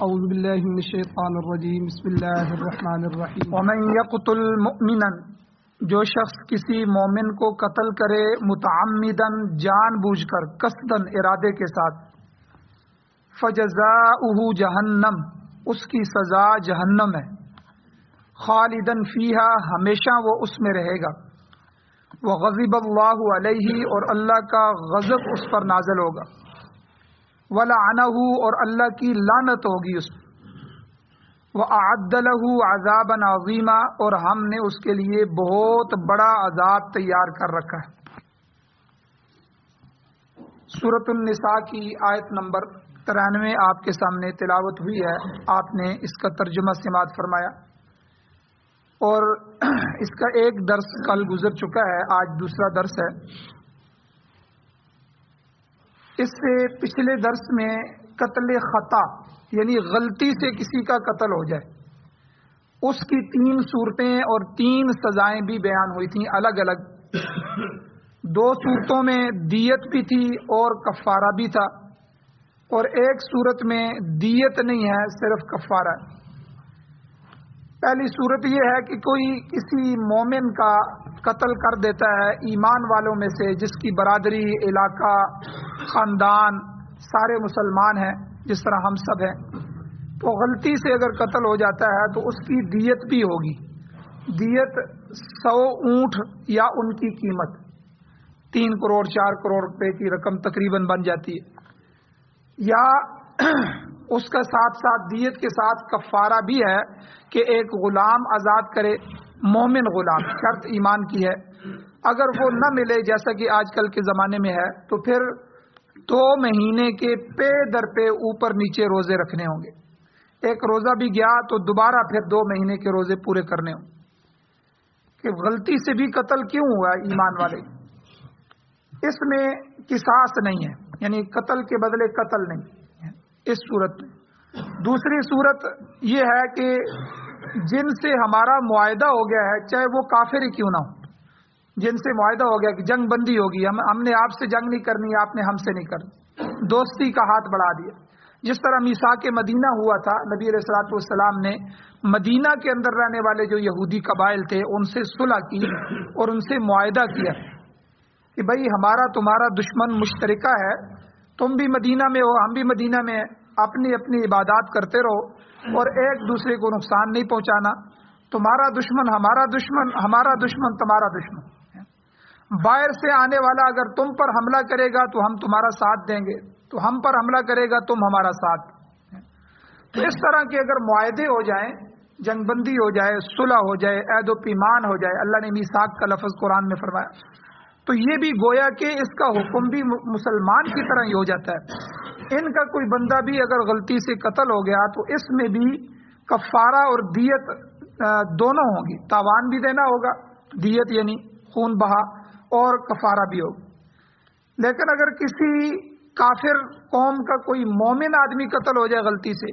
اعوذ باللہ من الشیطان الرجیم بسم اللہ الرحمن الرحیم ومن یقتل مؤمنا، جو شخص کسی مومن کو قتل کرے متعمدن جان بوجھ کر، قصدن ارادے کے ساتھ، فجزاؤہ جہنم، اس کی سزا جہنم ہے، خالدن فیہا، ہمیشہ وہ اس میں رہے گا، وغضب اللہ علیہ، اور اللہ کا غضب اس پر نازل ہوگا، ولعنہ، اور اللہ کی لعنت ہوگی اس پر، وَأَعَدَّ لَهُ عَذَابًا عَظِيمًا، اور ہم نے اس کے لیے بہت بڑا عذاب تیار کر رکھا ہے۔ سورۃ النساء کی آیت نمبر 93 آپ کے سامنے تلاوت ہوئی ہے، آپ نے اس کا ترجمہ سماعت فرمایا، اور اس کا ایک درس کل گزر چکا ہے، آج دوسرا درس ہے۔ اس سے پچھلے درس میں قتل خطا، یعنی غلطی سے کسی کا قتل ہو جائے، اس کی 3 صورتیں اور 3 سزائیں بھی بیان ہوئی تھیں الگ الگ۔ 2 صورتوں میں دیت بھی تھی اور کفارہ بھی تھا، اور ایک صورت میں دیت نہیں ہے، صرف کفارہ ہے۔ پہلی صورت یہ ہے کہ کوئی کسی مومن کا قتل کر دیتا ہے ایمان والوں میں سے، جس کی برادری، علاقہ، خاندان سارے مسلمان ہیں جس طرح ہم سب ہیں، تو غلطی سے اگر قتل ہو جاتا ہے تو اس کی دیت بھی ہوگی۔ دیت 100 اونٹ یا ان کی قیمت 3 کروڑ 4 کروڑ روپے کی رقم تقریباً بن جاتی ہے، یا اس کا ساتھ ساتھ دیت کے ساتھ کفارہ بھی ہے کہ ایک غلام آزاد کرے، مومن غلام، شرط ایمان کی ہے۔ اگر وہ نہ ملے جیسا کہ آج کل کے زمانے میں ہے، تو پھر 2 مہینے کے پے در پہ اوپر نیچے روزے رکھنے ہوں گے۔ ایک روزہ بھی گیا تو دوبارہ پھر 2 مہینے کے روزے پورے کرنے ہوں کہ غلطی سے بھی قتل کیوں ہوا ایمان والے۔ اس میں قصاص نہیں ہے، یعنی قتل کے بدلے قتل نہیں اس صورت میں۔ دوسری صورت یہ ہے کہ جن سے ہمارا معاہدہ ہو گیا ہے، چاہے وہ کافر ہی کیوں نہ ہو، جن سے معاہدہ ہو گیا کہ جنگ بندی ہوگی، ہم نے آپ سے جنگ نہیں کرنی، آپ نے ہم سے نہیں کرنی، دوستی کا ہاتھ بڑھا دیا۔ جس طرح میثاق مدینہ ہوا تھا، نبی علیہ الصلوۃ والسلام نے مدینہ کے اندر رہنے والے جو یہودی قبائل تھے ان سے صلح کی اور ان سے معاہدہ کیا کہ بھائی ہمارا تمہارا دشمن مشترکہ ہے، تم بھی مدینہ میں ہو، ہم بھی مدینہ میں ہیں، اپنی اپنی عبادات کرتے رہو اور ایک دوسرے کو نقصان نہیں پہنچانا، تمہارا دشمن ہمارا دشمن، ہمارا دشمن تمہارا دشمن۔ باہر سے آنے والا اگر تم پر حملہ کرے گا تو ہم تمہارا ساتھ دیں گے، تو ہم پر حملہ کرے گا تم ہمارا ساتھ۔ تو اس طرح کے اگر معاہدے ہو جائیں، جنگ بندی ہو جائے، صلح ہو جائے، عہد و پیمان ہو جائے، اللہ نے میثاق کا لفظ قرآن میں فرمایا، تو یہ بھی گویا کہ اس کا حکم بھی مسلمان کی طرح ہی ہو جاتا ہے۔ ان کا کوئی بندہ بھی اگر غلطی سے قتل ہو گیا تو اس میں بھی کفارہ اور دیت دونوں ہوں گی، تاوان بھی دینا ہوگا، دیت یعنی خون بہا، اور کفارہ بھی ہوگا۔ لیکن اگر کسی کافر قوم کا کوئی مومن آدمی قتل ہو جائے غلطی سے،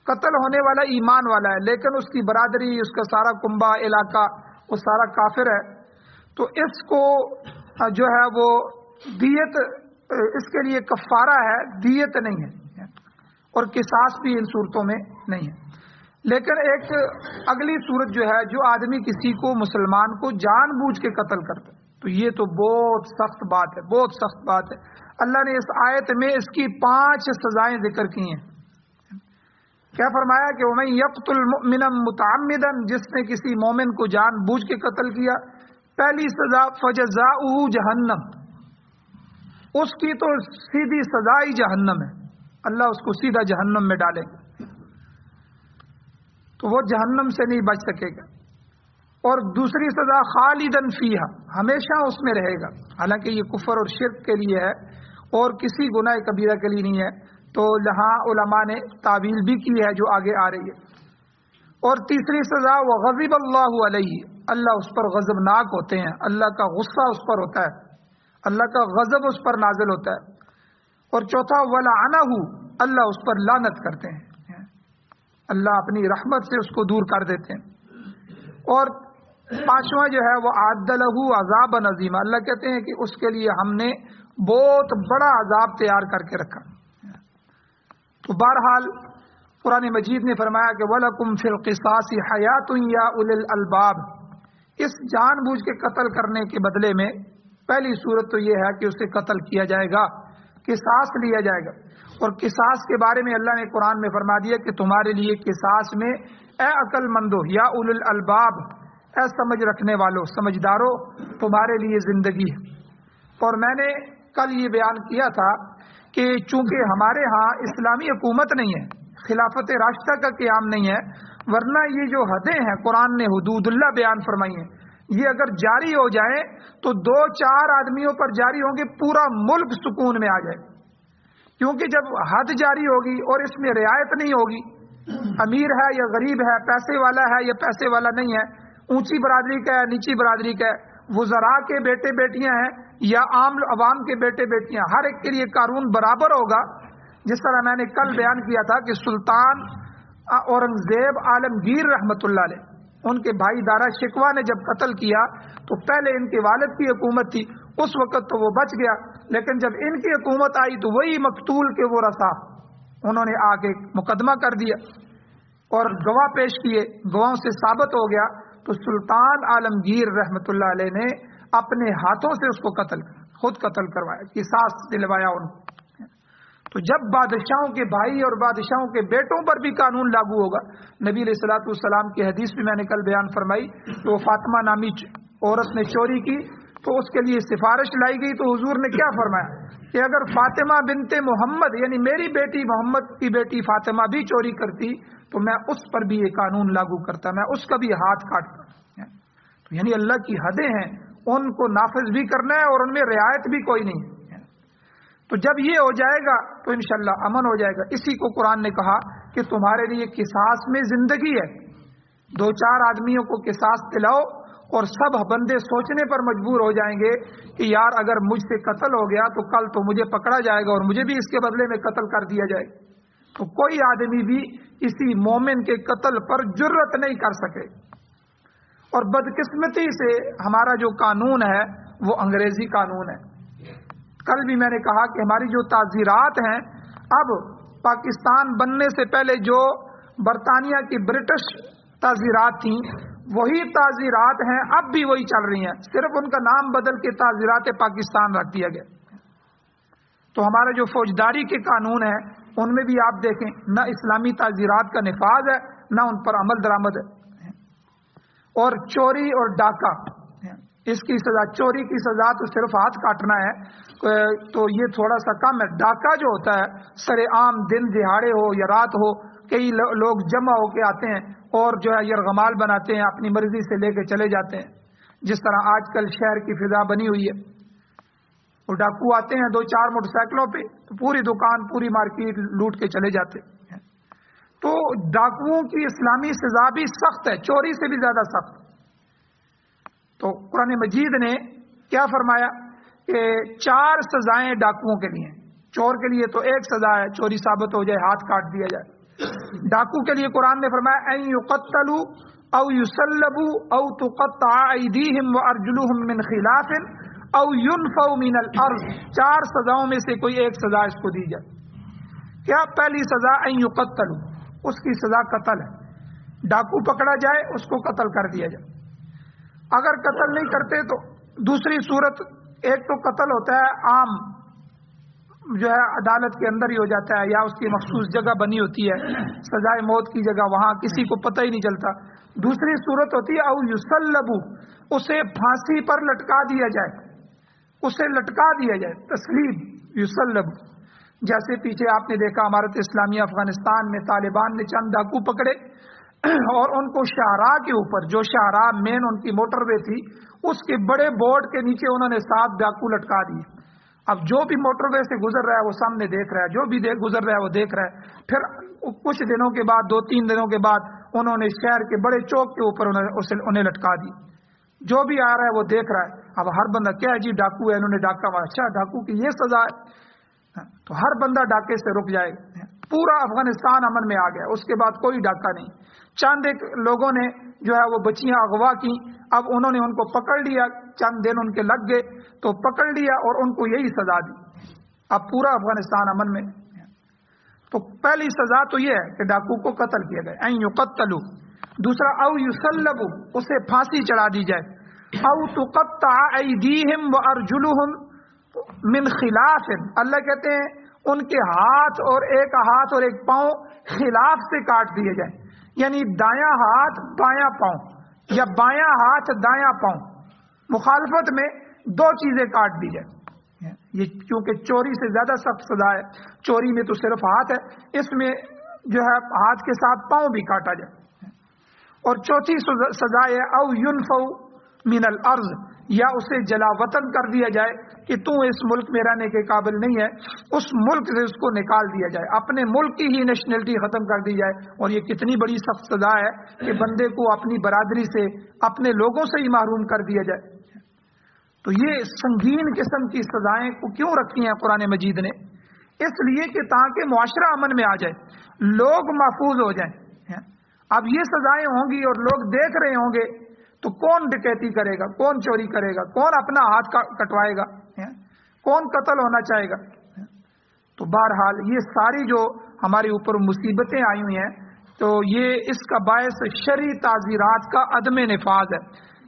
قتل ہونے والا ایمان والا ہے لیکن اس کی برادری، اس کا سارا کنبہ، علاقہ وہ سارا کافر ہے، تو اس کو جو ہے وہ دیت، اس کے لیے کفارہ ہے، دیت نہیں ہے، اور قصاص بھی ان صورتوں میں نہیں ہے۔ لیکن ایک اگلی صورت جو ہے، جو آدمی کسی کو مسلمان کو جان بوجھ کے قتل کرتا ہے، تو یہ تو بہت سخت بات ہے، بہت سخت بات ہے۔ اللہ نے اس آیت میں اس کی 5 سزائیں ذکر کی ہیں۔ کیا فرمایا کہ وَمَن يَقْتُلْ مُؤْمِنًا مُتَعَمِّدًا، جس نے کسی مومن کو جان بوجھ کے قتل کیا، پہلی سزا فَجَزَاؤُهُ جہنم، اس کی تو سیدھی سزا ہی جہنم ہے، اللہ اس کو سیدھا جہنم میں ڈالے گا، تو وہ جہنم سے نہیں بچ سکے گا۔ اور دوسری سزا خالدن فیہا، ہمیشہ اس میں رہے گا، حالانکہ یہ کفر اور شرک کے لیے ہے اور کسی گناہ کبیرہ کے لیے نہیں ہے، تو یہاں علماء نے تعویل بھی کی ہے جو آگے آ رہی ہے۔ اور تیسری سزا وغضب اللہ علیہ، اللہ اس پر غضبناک ہوتے ہیں، اللہ کا غصہ اس پر ہوتا ہے، اللہ کا غضب اس پر نازل ہوتا ہے۔ اور چوتھا ولعنہ، اللہ اس پر لعنت کرتے ہیں، اللہ اپنی رحمت سے اس کو دور کر دیتے ہیں۔ اور 5واں جو ہے وہ اعد لہ عذابا عظیما، اللہ کہتے ہیں کہ اس کے لیے ہم نے بہت بڑا عذاب تیار کر کے رکھا۔ تو بہرحال قرآن مجید نے فرمایا کہ وَلَكُمْ فِي الْقِصَاصِ حَيَاتٌ يَا أُولِي الْأَلْبَابِ، اس جان بوجھ کے قتل کرنے کے بدلے میں پہلی صورت تو یہ ہے کہ اسے قتل کیا جائے گا، قصاص لیا جائے گا. اور قصاص کے بارے میں اللہ نے قرآن میں فرما دیا کہ تمہارے لیے قصاص میں اے عقل مندو یا اولو الالباب، اے سمجھ رکھنے والو، سمجھدارو، تمہارے لیے زندگی ہے. اور میں نے کل یہ بیان کیا تھا کہ چونکہ ہمارے ہاں اسلامی حکومت نہیں ہے، خلافت راشدہ کا قیام نہیں ہے، ورنہ یہ جو حدیں ہیں قرآن نے حدود اللہ بیان فرمائی ہیں، یہ اگر جاری ہو جائیں تو 2-4 آدمیوں پر جاری ہوں گے، پورا ملک سکون میں آ جائے. کیونکہ جب حد جاری ہوگی اور اس میں رعایت نہیں ہوگی، امیر ہے یا غریب ہے، پیسے والا ہے یا پیسے والا نہیں ہے، اونچی برادری کا ہے نیچی برادری کا ہے، وزراء کے بیٹے بیٹیاں ہیں یا عام عوام کے بیٹے بیٹیاں، ہر ایک کے لیے قانون برابر ہوگا. جس طرح میں نے کل بیان کیا تھا کہ سلطان اورنگزیب عالمگیر رحمۃ اللہ علیہ، ان کے بھائی دارا شکوہ نے جب قتل کیا تو پہلے ان کے والد کی حکومت تھی، اس وقت تو وہ بچ گیا، لیکن جب ان کی حکومت آئی تو وہی مقتول کے وہ رسا انہوں نے آ کے مقدمہ کر دیا اور گواہ پیش کیے، گواہوں سے ثابت ہو گیا تو سلطان عالمگیر رحمۃ اللہ علیہ نے اپنے ہاتھوں سے اس کو خود قتل کروایا، قصاص دلوایا ان کو. تو جب بادشاہوں کے بھائی اور بادشاہوں کے بیٹوں پر بھی قانون لاگو ہوگا، نبی علیہ الصلوۃ والسلام کی حدیث بھی میں نے کل بیان فرمائی تو فاطمہ نامی عورت نے چوری کی تو اس کے لیے سفارش لائی گئی تو حضور نے کیا فرمایا کہ اگر فاطمہ بنت محمد یعنی میری بیٹی محمد کی بیٹی فاطمہ بھی چوری کرتی تو میں اس پر بھی یہ قانون لاگو کرتا، میں اس کا بھی ہاتھ کاٹتا. تو یعنی اللہ کی حدیں ہیں، ان کو نافذ بھی کرنا ہے اور ان میں رعایت بھی کوئی نہیں ہے. تو جب یہ ہو جائے گا تو انشاءاللہ امن ہو جائے گا. اسی کو قرآن نے کہا کہ تمہارے لیے قصاص میں زندگی ہے. 2-4 آدمیوں کو قصاص دلاؤ اور سب بندے سوچنے پر مجبور ہو جائیں گے کہ یار اگر مجھ سے قتل ہو گیا تو کل تو مجھے پکڑا جائے گا اور مجھے بھی اس کے بدلے میں قتل کر دیا جائے گا. تو کوئی آدمی بھی کسی مومن کے قتل پر جرت نہیں کر سکے. اور بدقسمتی سے ہمارا جو قانون ہے وہ انگریزی قانون ہے. کل بھی میں نے کہا کہ ہماری جو تعزیرات ہیں، اب پاکستان بننے سے پہلے جو برطانیہ کی برٹش تعزیرات تھیں وہی تعزیرات ہیں، اب بھی وہی چل رہی ہیں، صرف ان کا نام بدل کے تعزیرات پاکستان رکھ دیا گیا. تو ہمارا جو فوجداری کے قانون ہے ان میں بھی آپ دیکھیں نہ اسلامی تعزیرات کا نفاذ ہے نہ ان پر عمل درآمد ہے. اور چوری اور ڈاکہ، اس کی سزا، چوری کی سزا تو صرف ہاتھ کاٹنا ہے تو یہ تھوڑا سا کم ہے. ڈاکہ جو ہوتا ہے سر عام دن دہاڑے ہو یا رات ہو، کئی لوگ جمع ہو کے آتے ہیں اور جو ہے یرغمال بناتے ہیں، اپنی مرضی سے لے کے چلے جاتے ہیں. جس طرح آج کل شہر کی فضا بنی ہوئی ہے، وہ ڈاکو آتے ہیں 2-4 موٹر سائیکلوں پہ، پوری دکان پوری مارکیٹ لوٹ کے چلے جاتے ہیں. تو ڈاکوؤں کی اسلامی سزا بھی سخت ہے، چوری سے بھی زیادہ سخت. تو قرآن مجید نے کیا فرمایا کہ 4 سزائیں ڈاکوؤں کے لیے. چور کے لیے تو ایک سزا ہے، چوری ثابت ہو جائے ہاتھ کاٹ دیا جائے. ڈاکو کے لیے قرآن نے فرمایا ان یقتلوا او یصلبوا او تقطع ایدیہم وارجلہم من خلاف او ينفوا من الارض. 4 سزاؤں میں سے کوئی ایک سزا اس کو دی جائے. کیا؟ پہلی سزا ان یقتلوا، اس کی سزا قتل ہے. ڈاکو پکڑا جائے اس کو قتل کر دیا جائے. اگر قتل نہیں کرتے تو دوسری صورت، ایک تو قتل ہوتا ہے عام جو ہے عدالت کے اندر ہی ہو جاتا ہے یا اس کی مخصوص جگہ بنی ہوتی ہے سزائے موت کی جگہ، وہاں کسی کو پتہ ہی نہیں چلتا. دوسری صورت ہوتی ہے او یصلبوا، اسے پھانسی پر لٹکا دیا جائے، اسے لٹکا دیا جائے. تسلیب یصلب، جیسے پیچھے آپ نے دیکھا امارت اسلامیہ افغانستان میں طالبان نے چند ڈاکو پکڑے اور ان کو شاہراہ کے اوپر، جو شاہراہ مین ان کی موٹر وے تھی، اس کے بڑے بورڈ کے نیچے انہوں نے 7 ڈاکو لٹکا دیے. اب جو بھی موٹر وے سے گزر رہا ہے وہ سامنے دیکھ رہا ہے، جو بھی گزر رہا ہے وہ دیکھ رہا ہے. پھر کچھ دنوں کے بعد، 2-3 دنوں کے بعد انہوں نے شہر کے بڑے چوک کے اوپر انہیں لٹکا دی. جو بھی آ رہا ہے وہ دیکھ رہا ہے. اب ہر بندہ کیا ہے جی ڈاکو ہے، انہوں نے ڈاکہ مارا، اچھا ڈاکو کی یہ سزا ہے، تو ہر بندہ ڈاکے سے رک جائے. پورا افغانستان امن میں آ گیا. اس کے بعد کوئی ڈاکہ نہیں. چند ایک لوگوں نے جو ہے وہ بچیاں اغوا کی، اب انہوں نے ان کو پکڑ لیا، چند دن ان کے لگ گئے تو پکڑ لیا اور ان کو یہی سزا دی. اب پورا افغانستان امن میں. تو پہلی سزا تو یہ ہے کہ ڈاکو کو قتل کیا گیا، این یقتلوا. دوسرا او یصلبوا، اسے پھانسی چڑھا دی جائے، او تقطع ایدیہم وارجلہم من خلاف. اللہ کہتے ہیں ان کے ہاتھ اور ایک پاؤں خلاف سے کاٹ دیے جائیں، یعنی دایاں ہاتھ بایاں پاؤں یا بایاں ہاتھ دایاں پاؤں، مخالفت میں دو چیزیں کاٹ دی جائیں. یہ کیونکہ چوری سے زیادہ سخت سزا ہے، چوری میں تو صرف ہاتھ ہے، اس میں جو ہے ہاتھ کے ساتھ پاؤں بھی کاٹا جائے. اور چوتھی سزا ہے او ينفوا من الارض، یا اسے جلا وطن کر دیا جائے کہ تو اس ملک میں رہنے کے قابل نہیں ہے، اس ملک سے اس کو نکال دیا جائے، اپنے ملک کی ہی نیشنلٹی ختم کر دی جائے. اور یہ کتنی بڑی سخت سزا ہے کہ بندے کو اپنی برادری سے، اپنے لوگوں سے ہی محروم کر دیا جائے. تو یہ سنگین قسم کی سزائیں کو کیوں رکھی ہیں قرآن مجید نے؟ اس لیے کہ تاکہ معاشرہ امن میں آ جائے، لوگ محفوظ ہو جائیں. اب یہ سزائیں ہوں گی اور لوگ دیکھ رہے ہوں گے تو کون ڈکیتی کرے گا، کون چوری کرے گا، کون اپنا ہاتھ کٹوائے گا، کون قتل ہونا چاہے گا. تو بہرحال یہ ساری جو ہمارے اوپر مصیبتیں آئی ہوئی ہیں، تو یہ اس کا باعث شرعی تعزیرات کا عدم نفاذ ہے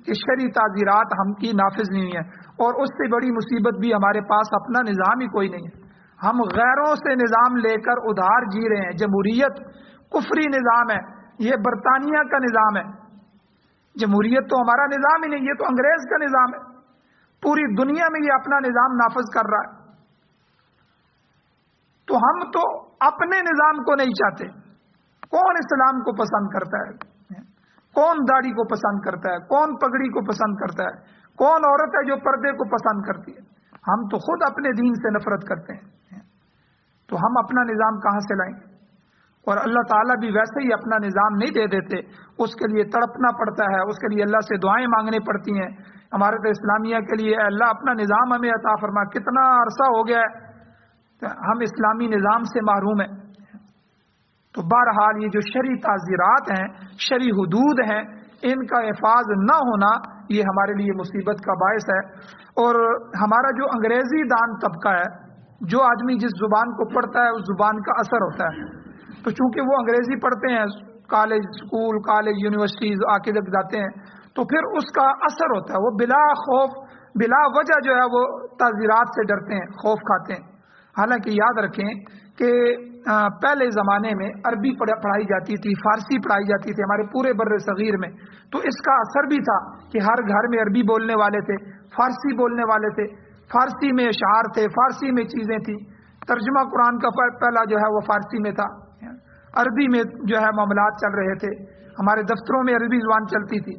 کہ شرعی تعزیرات ہم کی نافذ نہیں ہوئی ہیں. اور اس سے بڑی مصیبت بھی ہمارے پاس اپنا نظام ہی کوئی نہیں ہے، ہم غیروں سے نظام لے کر ادھار جی رہے ہیں. جمہوریت کفری نظام ہے، یہ برطانیہ کا نظام ہے. جمہوریت تو ہمارا نظام ہی نہیں، یہ تو انگریز کا نظام ہے. پوری دنیا میں یہ اپنا نظام نافذ کر رہا ہے. تو ہم تو اپنے نظام کو نہیں چاہتے. کون اسلام کو پسند کرتا ہے؟ کون داڑھی کو پسند کرتا ہے؟ کون پگڑی کو پسند کرتا ہے؟ کون عورت ہے جو پردے کو پسند کرتی ہے؟ ہم تو خود اپنے دین سے نفرت کرتے ہیں. تو ہم اپنا نظام کہاں سے لائیں؟ اور اللہ تعالیٰ بھی ویسے ہی اپنا نظام نہیں دے دیتے، اس کے لیے تڑپنا پڑتا ہے، اس کے لیے اللہ سے دعائیں مانگنی پڑتی ہیں. امارت اسلامیہ کے لیے اے اللہ اپنا نظام ہمیں عطا فرما. کتنا عرصہ ہو گیا ہے ہم اسلامی نظام سے محروم ہیں. تو بہرحال یہ جو شرعی تعزیرات ہیں، شرعی حدود ہیں، ان کا حفاظ نہ ہونا یہ ہمارے لیے مصیبت کا باعث ہے. اور ہمارا جو انگریزی دان طبقہ ہے، جو آدمی جس زبان کو پڑھتا ہے اس زبان کا اثر ہوتا ہے. تو چونکہ وہ انگریزی پڑھتے ہیں، کالج، اسکول، کالج، یونیورسٹیز آ کے جب جاتے ہیں تو پھر اس کا اثر ہوتا ہے. وہ بلا خوف، بلا وجہ جو ہے وہ تعزیرات سے ڈرتے ہیں، خوف کھاتے ہیں. حالانکہ یاد رکھیں کہ پہلے زمانے میں عربی پڑھائی جاتی تھی، فارسی پڑھائی جاتی تھی ہمارے پورے بر صغیر میں. تو اس کا اثر بھی تھا کہ ہر گھر میں عربی بولنے والے تھے، فارسی بولنے والے تھے، فارسی میں اشعار تھے، فارسی میں چیزیں تھیں. ترجمہ قرآن کا پہلا جو ہے وہ فارسی میں تھا، عربی میں جو ہے معاملات چل رہے تھے، ہمارے دفتروں میں عربی زبان چلتی تھی.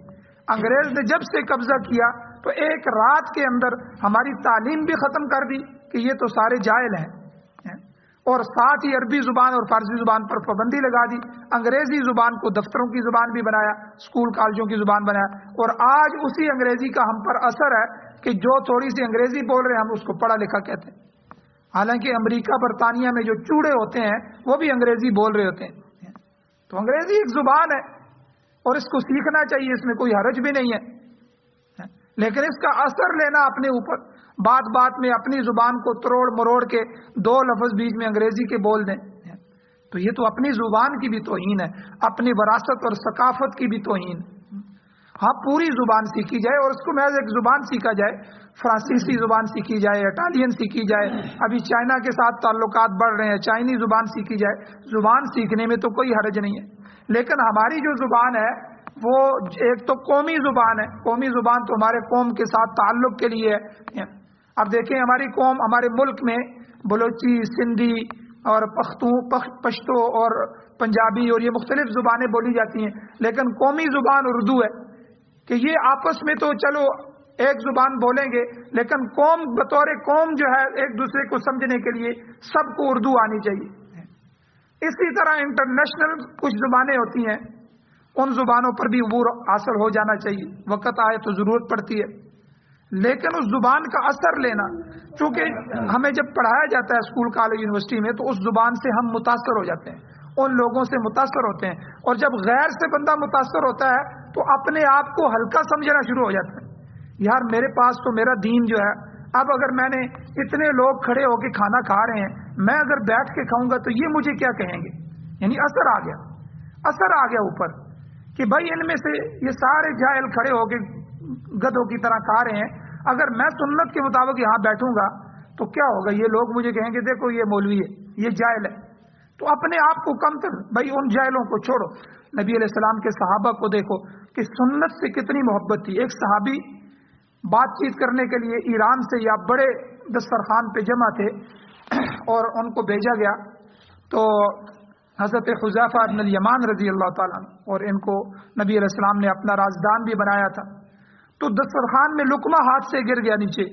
انگریز نے جب سے قبضہ کیا تو ایک رات کے اندر ہماری تعلیم بھی ختم کر دی کہ یہ تو سارے جاہل ہیں، اور ساتھ ہی عربی زبان اور فارسی زبان پر پابندی لگا دی. انگریزی زبان کو دفتروں کی زبان بھی بنایا، اسکول کالجوں کی زبان بنایا. اور آج اسی انگریزی کا ہم پر اثر ہے کہ جو تھوڑی سی انگریزی بول رہے ہیں ہم اس کو پڑھا لکھا کہتے ہیں. حالانکہ امریکہ برطانیہ میں جو چوڑے ہوتے ہیں وہ بھی انگریزی بول رہے ہوتے ہیں. تو انگریزی ایک زبان ہے اور اس کو سیکھنا چاہیے، اس میں کوئی حرج بھی نہیں ہے. لیکن اس کا اثر لینا اپنے اوپر، بات بات میں اپنی زبان کو تروڑ مروڑ کے دو لفظ بیچ میں انگریزی کے بول دیں، تو یہ تو اپنی زبان کی بھی توہین ہے، اپنی وراثت اور ثقافت کی بھی توہین. ہاں پوری زبان سیکھی جائے اور اس کو محض ایک زبان سیکھا جائے، فرانسیسی زبان سیکھی جائے، اٹالین سیکھی جائے. ابھی چائنا کے ساتھ تعلقات بڑھ رہے ہیں، چائنی زبان سیکھی جائے. زبان سیکھنے میں تو کوئی حرج نہیں ہے. لیکن ہماری جو زبان ہے وہ ایک تو قومی زبان ہے. قومی زبان تو ہمارے قوم کے ساتھ تعلق کے لیے ہے. اب دیکھیں ہماری قوم، ہمارے ملک میں بلوچی، سندھی اور پشتو اور پنجابی اور یہ مختلف زبانیں بولی جاتی ہیں، لیکن قومی زبان اردو ہے. کہ یہ آپس میں تو چلو ایک زبان بولیں گے، لیکن قوم بطور قوم جو ہے ایک دوسرے کو سمجھنے کے لیے سب کو اردو آنی چاہیے. اسی طرح انٹرنیشنل کچھ زبانیں ہوتی ہیں، ان زبانوں پر بھی عبور حاصل ہو جانا چاہیے. وقت آئے تو ضرورت پڑتی ہے، لیکن اس زبان کا اثر لینا، چونکہ ہمیں جب پڑھایا جاتا ہے اسکول کالج یونیورسٹی میں تو اس زبان سے ہم متاثر ہو جاتے ہیں، ان لوگوں سے متاثر ہوتے ہیں. اور جب غیر سے بندہ متاثر ہوتا ہے تو اپنے آپ کو ہلکا سمجھنا شروع ہو جاتا ہے. یار میرے پاس تو میرا دین جو ہے، اب اگر میں نے اتنے لوگ کھڑے ہو کے کھانا کھا رہے ہیں، میں اگر بیٹھ کے کھاؤں گا تو یہ مجھے کیا کہیں گے. یعنی اثر آ گیا اوپر کہ بھائی ان میں سے یہ سارے جاہل کھڑے ہو کے گدھوں کی طرح کھا رہے ہیں, اگر میں سنت کے مطابق یہاں بیٹھوں گا تو کیا ہوگا, یہ لوگ مجھے کہیں گے دیکھو یہ مولوی ہے, یہ جاہل ہے. تو اپنے آپ کو کم کر, بھائی ان جاہلوں کو چھوڑو. نبی علیہ السلام کے صحابہ کو دیکھو کہ سنت سے کتنی محبت تھی. ایک صحابی بات چیت کرنے کے لیے ایران سے یا بڑے دسترخوان پہ جمع تھے اور ان کو بھیجا گیا. تو حضرت حذیفہ بن الیمان رضی اللہ تعالیٰ اور ان کو نبی علیہ السلام نے اپنا رازدان بھی بنایا تھا. تو دسترخوان میں لقمہ ہاتھ سے گر گیا نیچے.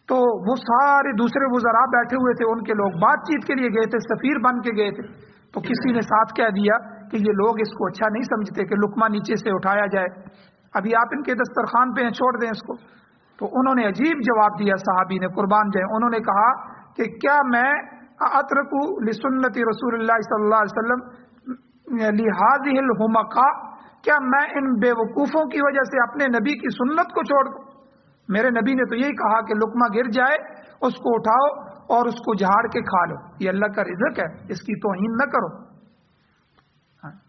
تو وہ سارے دوسرے وزراء بیٹھے ہوئے تھے, ان کے لوگ بات چیت کے لیے گئے تھے, سفیر بن کے گئے تھے. تو کسی نے ساتھ کہہ دیا کہ یہ لوگ اس کو اچھا نہیں سمجھتے کہ لقمہ نیچے سے اٹھایا جائے, ابھی آپ ان کے دسترخوان پہ ہیں, چھوڑ دیں اس کو. تو انہوں نے عجیب جواب دیا, صحابی نے, قربان جائیں. انہوں نے کہا کہ کیا میں اترکو لسنت رسول اللہ صلی اللہ علیہ وسلم لہذہ الحمقاء, کیا میں ان بے وقوفوں کی وجہ سے اپنے نبی کی سنت کو چھوڑ دوں؟ میرے نبی نے تو یہی کہا کہ لقمہ گر جائے اس کو اٹھاؤ اور اس کو جھاڑ کے کھا لو, یہ اللہ کا رزق ہے, اس کی توہین نہ کرو.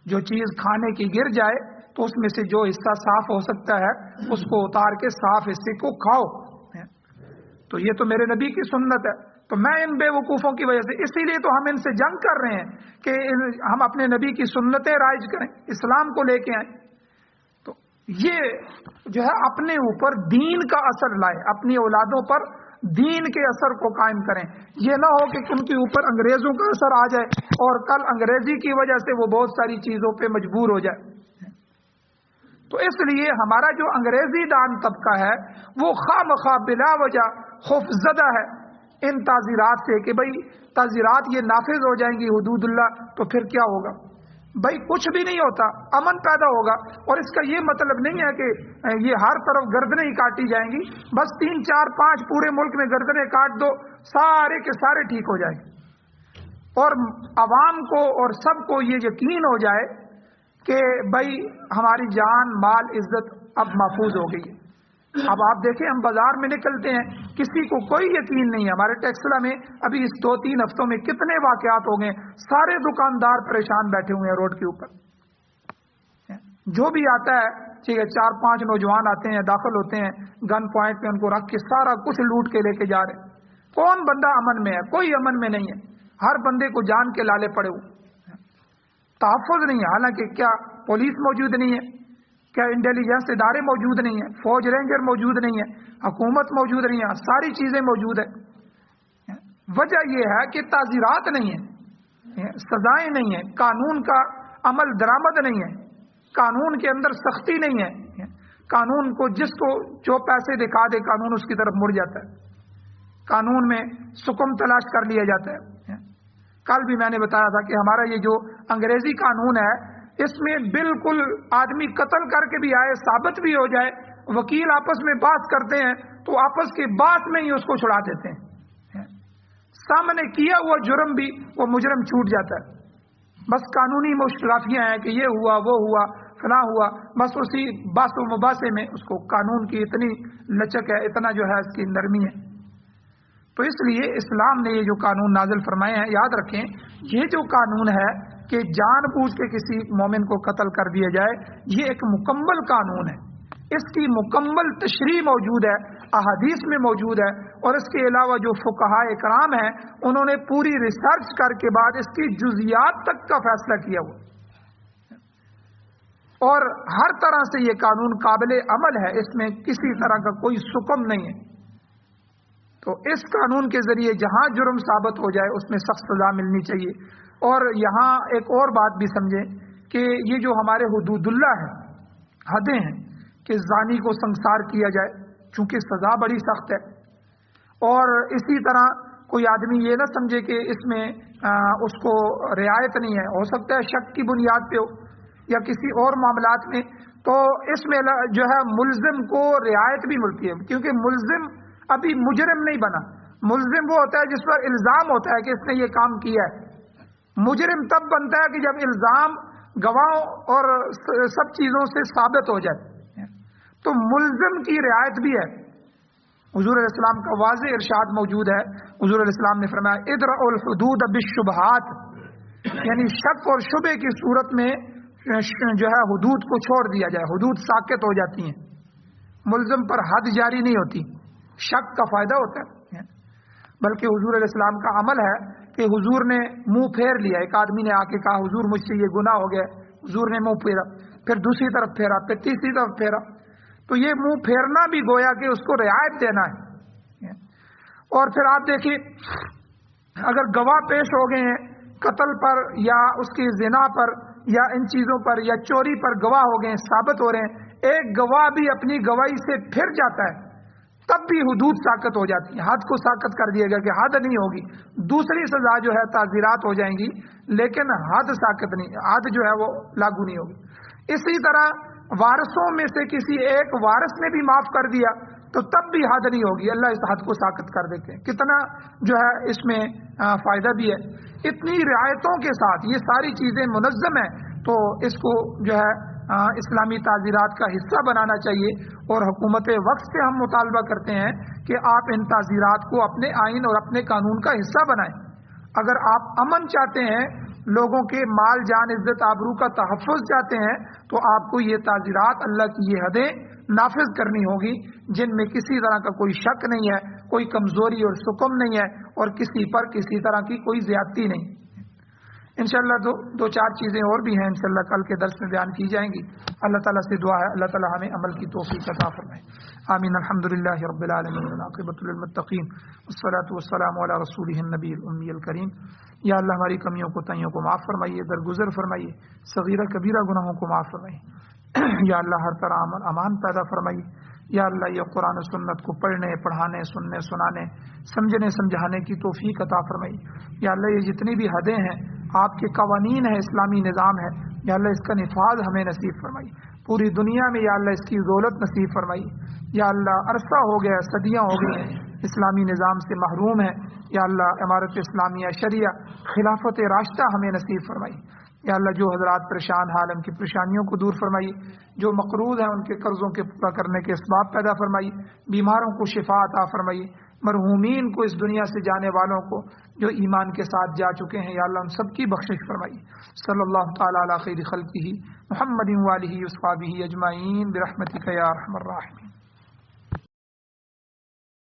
جو چیز کھانے کی گر جائے تو اس میں سے جو حصہ صاف ہو سکتا ہے اس کو اتار کے صاف حصے کو کھاؤ. تو یہ تو میرے نبی کی سنت ہے. تو میں ان بے وقوفوں کی وجہ سے, اسی لیے تو ہم ان سے جنگ کر رہے ہیں کہ ہم اپنے نبی کی سنتیں رائج کریں, اسلام کو لے کے آئیں. تو یہ جو ہے اپنے اوپر دین کا اثر لائے, اپنی اولادوں پر دین کے اثر کو قائم کریں. یہ نہ ہو کہ ان کے اوپر انگریزوں کا اثر آ جائے اور کل انگریزی کی وجہ سے وہ بہت ساری چیزوں پہ مجبور ہو جائے. تو اس لیے ہمارا جو انگریزی دان طبقہ ہے وہ خواہ مخواہ بلا وجہ خوف زدہ ہے ان تعزیرات سے کہ بھائی تعزیرات یہ نافذ ہو جائیں گی حدود اللہ تو پھر کیا ہوگا. بھائی کچھ بھی نہیں ہوتا, امن پیدا ہوگا. اور اس کا یہ مطلب نہیں ہے کہ یہ ہر طرف گردنیں ہی کاٹی جائیں گی, بس 3 4 5 پورے ملک میں گردنیں کاٹ دو, سارے کے سارے ٹھیک ہو جائیں گے. اور عوام کو اور سب کو یہ یقین ہو جائے کہ بھائی ہماری جان مال عزت اب محفوظ ہو گئی ہے. اب آپ دیکھیں ہم بازار میں نکلتے ہیں, کسی کو کوئی یقین نہیں ہے. ہمارے ٹیکسلا میں ابھی اس 2-3 ہفتوں میں کتنے واقعات ہو گئے, سارے دکاندار پریشان بیٹھے ہوئے ہیں روڈ کے اوپر. جو بھی آتا ہے ٹھیک ہے, 4-5 نوجوان آتے ہیں, داخل ہوتے ہیں, گن پوائنٹ پہ ان کو رکھ کے سارا کچھ لوٹ کے لے کے جا رہے ہیں. کون بندہ امن میں ہے؟ کوئی امن میں نہیں ہے. ہر بندے کو جان کے لالے پڑے ہوئے, تحفظ نہیں ہے. حالانکہ کیا پولیس موجود نہیں ہے, کیا انٹیلیجنس ادارے موجود نہیں ہیں, فوج رینجر موجود نہیں ہے, حکومت موجود نہیں ہے, ساری چیزیں موجود ہیں. وجہ یہ ہے کہ تعزیرات نہیں ہیں, سزائیں نہیں ہیں, قانون کا عمل درآمد نہیں ہے, قانون کے اندر سختی نہیں ہے. قانون کو جس کو جو پیسے دکھا دے قانون اس کی طرف مڑ جاتا ہے, قانون میں سکم تلاش کر لیا جاتا ہے. کل بھی میں نے بتایا تھا کہ ہمارا یہ جو انگریزی قانون ہے اس میں بالکل آدمی قتل کر کے بھی آئے, ثابت بھی ہو جائے, وکیل آپس میں بات کرتے ہیں تو آپس کی بات میں ہی اس کو چھڑا دیتے ہیں. سامنے کیا ہوا جرم بھی وہ مجرم چھوٹ جاتا ہے. بس قانونی مشکلاتیاں ہیں کہ یہ ہوا وہ ہوا فلاں ہوا, بس اسی باس و مباحثے میں اس کو قانون کی اتنی لچک ہے, اتنا جو ہے اس کی نرمی ہے. تو اس لیے اسلام نے یہ جو قانون نازل فرمائے ہیں, یاد رکھیں یہ جو قانون ہے کہ جان بوجھ کے کسی مومن کو قتل کر دیا جائے, یہ ایک مکمل قانون ہے. اس کی مکمل تشریح موجود ہے, احادیث میں موجود ہے. اور اس کے علاوہ جو فقہاء اکرام ہیں انہوں نے پوری ریسرچ کر کے بعد اس کی جزیات تک کا فیصلہ کیا ہوا, اور ہر طرح سے یہ قانون قابل عمل ہے, اس میں کسی طرح کا کوئی سکم نہیں ہے. تو اس قانون کے ذریعے جہاں جرم ثابت ہو جائے اس میں سخت سزا ملنی چاہیے. اور یہاں ایک اور بات بھی سمجھیں کہ یہ جو ہمارے حدود اللہ ہیں, حدیں ہیں, کہ زانی کو سنسار کیا جائے چونکہ سزا بڑی سخت ہے. اور اسی طرح کوئی آدمی یہ نہ سمجھے کہ اس میں اس کو رعایت نہیں ہے, ہو سکتا ہے شک کی بنیاد پہ ہو یا کسی اور معاملات میں, تو اس میں جو ہے ملزم کو رعایت بھی ملتی ہے, کیونکہ ملزم ابھی مجرم نہیں بنا. ملزم وہ ہوتا ہے جس پر الزام ہوتا ہے کہ اس نے یہ کام کیا ہے. مجرم تب بنتا ہے کہ جب الزام گواہوں اور سب چیزوں سے ثابت ہو جائے. تو ملزم کی رعایت بھی ہے, حضور علیہ السلام کا واضح ارشاد موجود ہے. حضور علیہ السلام نے فرمایا ادرؤوا الحدود بالشبہات، یعنی شک اور شبہ کی صورت میں جو ہے حدود کو چھوڑ دیا جائے. حدود ساکت ہو جاتی ہیں، ملزم پر حد جاری نہیں ہوتی، شک کا فائدہ ہوتا ہے. بلکہ حضور علیہ السلام کا عمل ہے کہ حضور نے منہ پھیر لیا. ایک آدمی نے آ کے کہا حضور مجھ سے یہ گناہ ہو گیا، حضور نے منہ پھیرا، پھر دوسری طرف پھیرا، پھر تیسری طرف پھیرا. تو یہ منہ پھیرنا بھی گویا کہ اس کو رعایت دینا ہے. اور پھر آپ دیکھیے اگر گواہ پیش ہو گئے ہیں قتل پر یا اس کی زنا پر یا ان چیزوں پر یا چوری پر گواہ ہو گئے ہیں، ثابت ہو رہے ہیں، ایک گواہ بھی اپنی گواہی سے پھر جاتا ہے تب بھی حدود ساکت ہو جاتی ہیں. حد کو ساکت کر دیا گیا کہ حد نہیں ہوگی. دوسری سزا جو ہے تعزیرات ہو جائیں گی لیکن حد ساکت نہیں، حد جو ہے وہ لاگو نہیں ہوگی. اسی طرح وارثوں میں سے کسی ایک وارث نے بھی معاف کر دیا تو تب بھی حد نہیں ہوگی، اللہ اس حد کو ساکت کر دیتے ہیں. کتنا جو ہے اس میں فائدہ بھی ہے. اتنی رعایتوں کے ساتھ یہ ساری چیزیں منظم ہیں تو اس کو جو ہے اسلامی تعزیرات کا حصہ بنانا چاہیے. اور حکومت وقت سے ہم مطالبہ کرتے ہیں کہ آپ ان تعزیرات کو اپنے آئین اور اپنے قانون کا حصہ بنائیں. اگر آپ امن چاہتے ہیں، لوگوں کے مال جان عزت آبرو کا تحفظ چاہتے ہیں تو آپ کو یہ تعزیرات، اللہ کی یہ حدیں نافذ کرنی ہوگی جن میں کسی طرح کا کوئی شک نہیں ہے، کوئی کمزوری اور سکم نہیں ہے اور کسی پر کسی طرح کی کوئی زیادتی نہیں. انشاءاللہ دو چار چیزیں اور بھی ہیں انشاءاللہ کل کے درس میں بیان کی جائیں گی. اللہ تعالیٰ سے دعا ہے اللہ تعالیٰ ہمیں عمل کی توفیق عطا فرمائے. آمین. الحمدللہ رب العالمین والعاقبۃ للمتقین والصلاۃ والسلام علی رسولہ النبی الامی الکریم. یا اللہ ہماری کمیوں کو تائیوں کو معاف فرمائیے، درگزر فرمائیے، صغیرہ کبیرہ گناہوں کو معاف فرمائیے. یا اللہ ہر طرح امان پیدا فرمائیے. یا اللہ یہ قرآن و سنت کو پڑھنے، پڑھانے، سننے، سنانے، سمجھنے، سمجھانے کی توفیق عطا فرمائیے. یا اللہ یہ جتنی بھی حدیں ہیں، آپ کے قوانین ہیں، اسلامی نظام ہے، یا اللہ اس کا نفاذ ہمیں نصیب فرمائیے. پوری دنیا میں یا اللہ اس کی دولت نصیب فرمائیے. یا اللہ عرصہ ہو گیا، صدیاں ہو گئی ہیں اسلامی نظام سے محروم ہے. یا اللہ عمارت اسلامیہ، شریعہ، خلافت راشدہ ہمیں نصیب فرمائیے. یا اللہ جو حضرات پریشان حال ان کی پریشانیوں کو دور فرمائیے، جو مقروض ہیں ان کے قرضوں کے پورا کرنے کے اسباب پیدا فرمائیے، بیماروں کو شفا عطا فرمائیے، مرحومین کو، اس دنیا سے جانے والوں کو جو ایمان کے ساتھ جا چکے ہیں، یا اللہ ان سب کی بخشش فرمائیے. صلی اللہ تعالی علی خیر خلقہ محمد و آلہ و اصحابہ اجمعین برحمتک یا ارحم الراحمین.